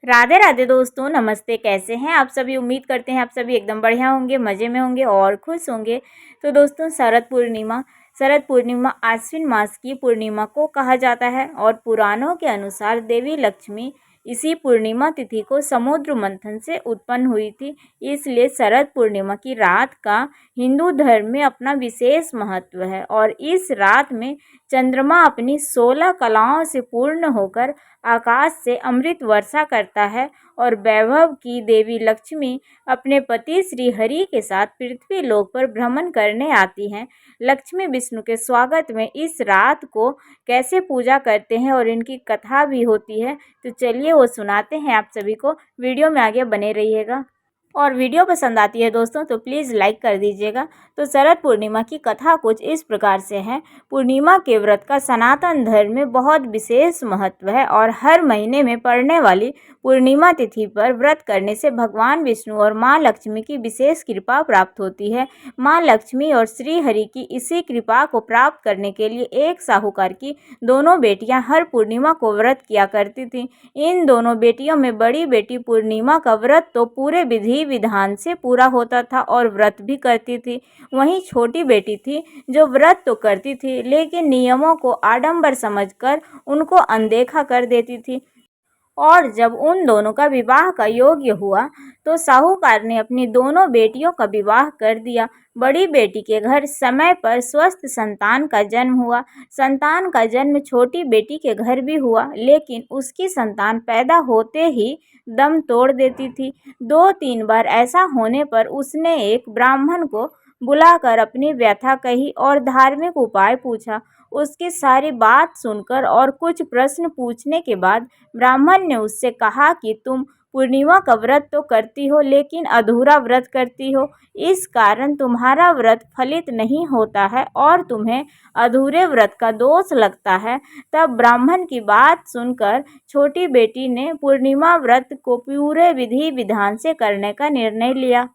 राधे राधे दोस्तों, नमस्ते। कैसे हैं आप सभी? उम्मीद करते हैं आप सभी एकदम बढ़िया होंगे, मज़े में होंगे और खुश होंगे। तो दोस्तों, शरद पूर्णिमा आश्विन मास की पूर्णिमा को कहा जाता है और पुराणों के अनुसार देवी लक्ष्मी इसी पूर्णिमा तिथि को समुद्र मंथन से उत्पन्न हुई थी। इसलिए शरद पूर्णिमा की रात का हिंदू धर्म में अपना विशेष महत्व है और इस रात में चंद्रमा अपनी 16 कलाओं से पूर्ण होकर आकाश से अमृत वर्षा करता है और वैभव की देवी लक्ष्मी अपने पति श्री हरि के साथ पृथ्वी लोक पर भ्रमण करने आती हैं। लक्ष्मी विष्णु के स्वागत में इस रात को कैसे पूजा करते हैं और इनकी कथा भी होती है, तो चलिए वो सुनाते हैं आप सभी को। वीडियो में आगे बने रहिएगा और वीडियो पसंद आती है दोस्तों तो प्लीज़ लाइक कर दीजिएगा। तो शरद पूर्णिमा की कथा कुछ इस प्रकार से है। पूर्णिमा के व्रत का सनातन धर्म में बहुत विशेष महत्व है और हर महीने में पड़ने वाली पूर्णिमा तिथि पर व्रत करने से भगवान विष्णु और माँ लक्ष्मी की विशेष कृपा प्राप्त होती है। माँ लक्ष्मी और श्री हरि की इसी कृपा को प्राप्त करने के लिए एक साहूकार की दोनों बेटियां हर पूर्णिमा को व्रत किया करती थीं। इन दोनों बेटियों में बड़ी बेटी पूर्णिमा का व्रत तो पूरे विधि विधान से पूरा होता था और व्रत भी करती थी। वहीं छोटी बेटी थी जो व्रत तो करती थी लेकिन नियमों को आडंबर समझकर उनको अनदेखा कर देती थी। और जब उन दोनों का विवाह का योग्य हुआ तो साहूकार ने अपनी दोनों बेटियों का विवाह कर दिया। बड़ी बेटी के घर समय पर स्वस्थ संतान का जन्म हुआ। संतान का जन्म छोटी बेटी के घर भी हुआ, लेकिन उसकी संतान पैदा होते ही दम तोड़ देती थी। 2-3 बार ऐसा होने पर उसने एक ब्राह्मण को बुलाकर अपनी व्यथा कही और धार्मिक उपाय पूछा। उसकी सारी बात सुनकर और कुछ प्रश्न पूछने के बाद ब्राह्मण ने उससे कहा कि तुम पूर्णिमा का व्रत तो करती हो लेकिन अधूरा व्रत करती हो, इस कारण तुम्हारा व्रत फलित नहीं होता है और तुम्हें अधूरे व्रत का दोष लगता है। तब ब्राह्मण की बात सुनकर छोटी बेटी ने पूर्णिमा व्रत को पूरे विधि विधान से करने का निर्णय लिया।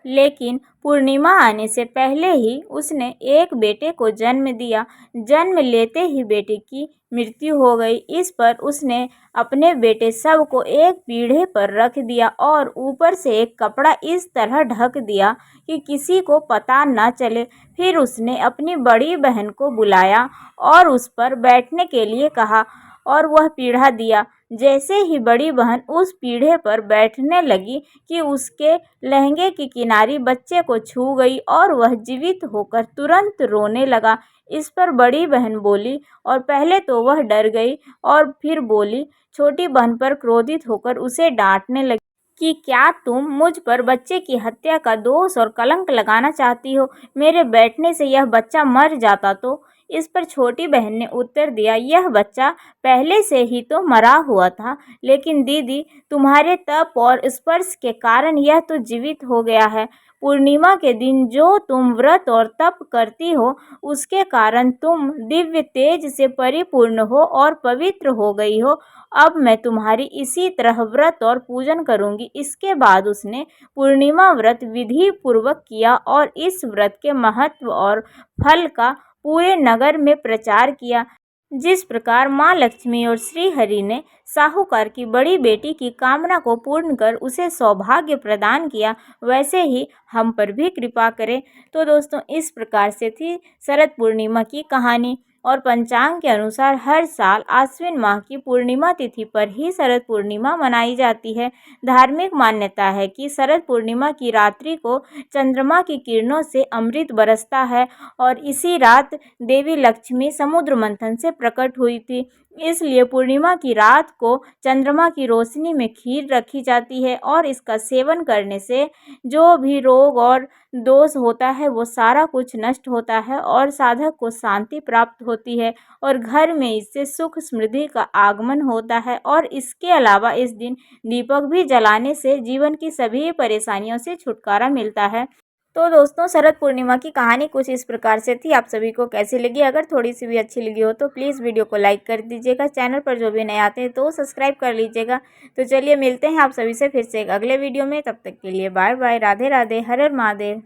लेकिन पूर्णिमा आने से पहले ही उसने एक बेटे को जन्म दिया। जन्म लेते ही बेटे की मृत्यु हो गई। इस पर उसने अपने बेटे सब को एक पीढ़े पर रख दिया और ऊपर से एक कपड़ा इस तरह ढक दिया कि किसी को पता न चले। फिर उसने अपनी बड़ी बहन को बुलाया और उस पर बैठने के लिए कहा और वह पीढ़ा दिया। जैसे ही बड़ी बहन उस पीढ़े पर बैठने लगी कि उसके लहंगे की किनारी बच्चे को छू गई और वह जीवित होकर तुरंत रोने लगा। इस पर बड़ी बहन बोली और पहले तो वह डर गई और फिर बोली। छोटी बहन पर क्रोधित होकर उसे डांटने लगी कि क्या तुम मुझ पर बच्चे की हत्या का दोष और कलंक लगाना चाहती हो? मेरे बैठने से यह बच्चा मर जाता तो? इस पर छोटी बहन ने उत्तर दिया, यह बच्चा पहले से ही तो मरा हुआ था, लेकिन दीदी तुम्हारे तप और स्पर्श के कारण यह तो जीवित हो गया है। पूर्णिमा के दिन जो तुम व्रत और तप करती हो उसके कारण तुम दिव्य तेज से परिपूर्ण हो और पवित्र हो गई हो। अब मैं तुम्हारी इसी तरह व्रत और पूजन करूंगी। इसके बाद उसने पूर्णिमा व्रत विधि पूर्वक किया और इस व्रत के महत्व और फल का पूरे नगर में प्रचार किया। जिस प्रकार माँ लक्ष्मी और श्री हरि ने साहूकार की बड़ी बेटी की कामना को पूर्ण कर उसे सौभाग्य प्रदान किया, वैसे ही हम पर भी कृपा करें। तो दोस्तों, इस प्रकार से थी शरद पूर्णिमा की कहानी और पंचांग के अनुसार हर साल आश्विन माह की पूर्णिमा तिथि पर ही शरद पूर्णिमा मनाई जाती है। धार्मिक मान्यता है कि शरद पूर्णिमा की रात्रि को चंद्रमा की किरणों से अमृत बरसता है और इसी रात देवी लक्ष्मी समुद्र मंथन से प्रकट हुई थी। इसलिए पूर्णिमा की रात को चंद्रमा की रोशनी में खीर रखी जाती है और इसका सेवन करने से जो भी रोग और दोष होता है वो सारा कुछ नष्ट होता है और साधक को शांति प्राप्त होती है और घर में इससे सुख समृद्धि का आगमन होता है। और इसके अलावा इस दिन दीपक भी जलाने से जीवन की सभी परेशानियों से छुटकारा मिलता है। तो दोस्तों, शरद पूर्णिमा की कहानी कुछ इस प्रकार से थी। आप सभी को कैसी लगी? अगर थोड़ी सी भी अच्छी लगी हो तो प्लीज़ वीडियो को लाइक कर दीजिएगा। चैनल पर जो भी नए आते हैं तो सब्सक्राइब कर लीजिएगा। तो चलिए मिलते हैं आप सभी से फिर से एक अगले वीडियो में। तब तक के लिए बाय बाय। राधे राधे। हर हर महादेव।